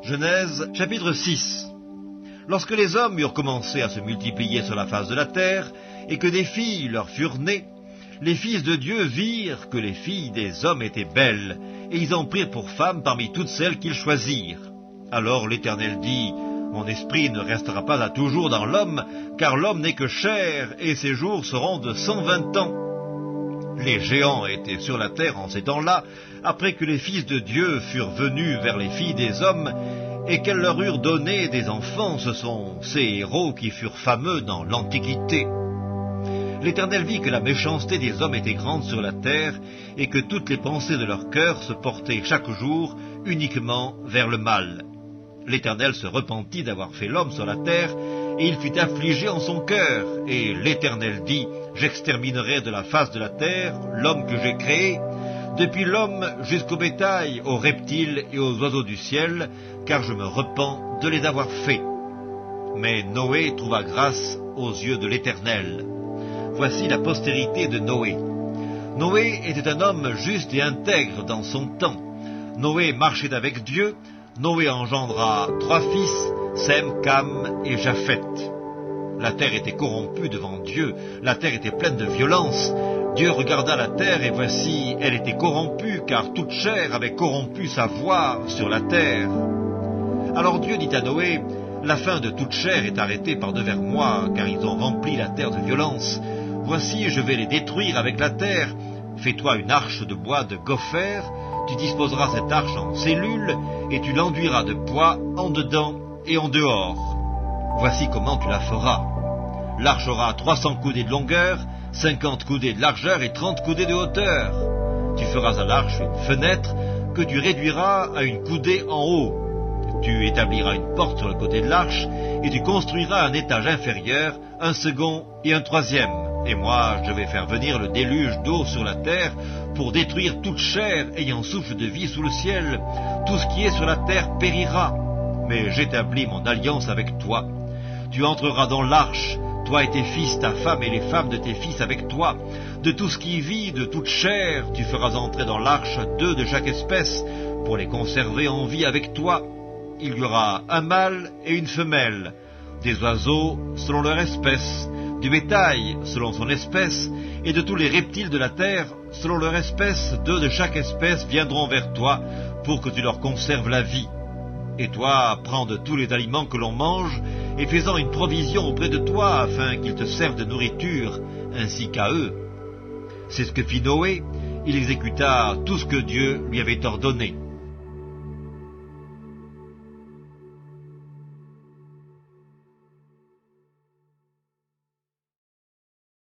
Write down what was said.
Genèse, chapitre 6. Lorsque les hommes eurent commencé à se multiplier sur la face de la terre, et que des filles leur furent nées, les fils de Dieu virent que les filles des hommes étaient belles, et ils en prirent pour femmes parmi toutes celles qu'ils choisirent. Alors l'Éternel dit, « Mon esprit ne restera pas à toujours dans l'homme, car l'homme n'est que chair, et ses jours seront de 120 ans. » Les géants étaient sur la terre en ces temps-là, après que les fils de Dieu furent venus vers les filles des hommes, et qu'elles leur eurent donné des enfants. Ce sont ces héros qui furent fameux dans l'Antiquité. L'Éternel vit que la méchanceté des hommes était grande sur la terre, et que toutes les pensées de leur cœur se portaient chaque jour uniquement vers le mal. L'Éternel se repentit d'avoir fait l'homme sur la terre, et il fut affligé en son cœur. Et l'Éternel dit, « J'exterminerai de la face de la terre l'homme que j'ai créé, depuis l'homme jusqu'au bétail, aux reptiles et aux oiseaux du ciel, car je me repens de les avoir faits. » Mais Noé trouva grâce aux yeux de l'Éternel. Voici la postérité de Noé. Noé était un homme juste et intègre dans son temps. Noé marchait avec Dieu. Noé engendra 3 fils, Sem, Cam et Japhet. La terre était corrompue devant Dieu, la terre était pleine de violence. Dieu regarda la terre et voici, elle était corrompue, car toute chair avait corrompu sa voie sur la terre. Alors Dieu dit à Noé, « La fin de toute chair est arrêtée par devers moi, car ils ont rempli la terre de violence. Voici, je vais les détruire avec la terre. Fais-toi une arche de bois de gopher, tu disposeras cette arche en cellules, et tu l'enduiras de bois en dedans et en dehors. Voici comment tu la feras. L'arche aura 300 coudées de longueur, 50 coudées de largeur et 30 coudées de hauteur. Tu feras à l'arche une fenêtre que tu réduiras à une coudée en haut. Tu établiras une porte sur le côté de l'arche, et tu construiras un étage inférieur, un second et un troisième. Et moi, je vais faire venir le déluge d'eau sur la terre pour détruire toute chair ayant souffle de vie sous le ciel. Tout ce qui est sur la terre périra. Mais j'établis mon alliance avec toi. Tu entreras dans l'arche, toi et tes fils, ta femme et les femmes de tes fils avec toi. De tout ce qui vit, de toute chair, tu feras entrer dans l'arche 2 de chaque espèce, pour les conserver en vie avec toi. Il y aura un mâle et une femelle, des oiseaux selon leur espèce, du bétail selon son espèce, et de tous les reptiles de la terre selon leur espèce. 2 de chaque espèce viendront vers toi pour que tu leur conserves la vie. Et toi, prends de tous les aliments que l'on mange, et fais-en une provision auprès de toi, afin qu'ils te servent de nourriture, ainsi qu'à eux. » C'est ce que fit Noé. Il exécuta tout ce que Dieu lui avait ordonné.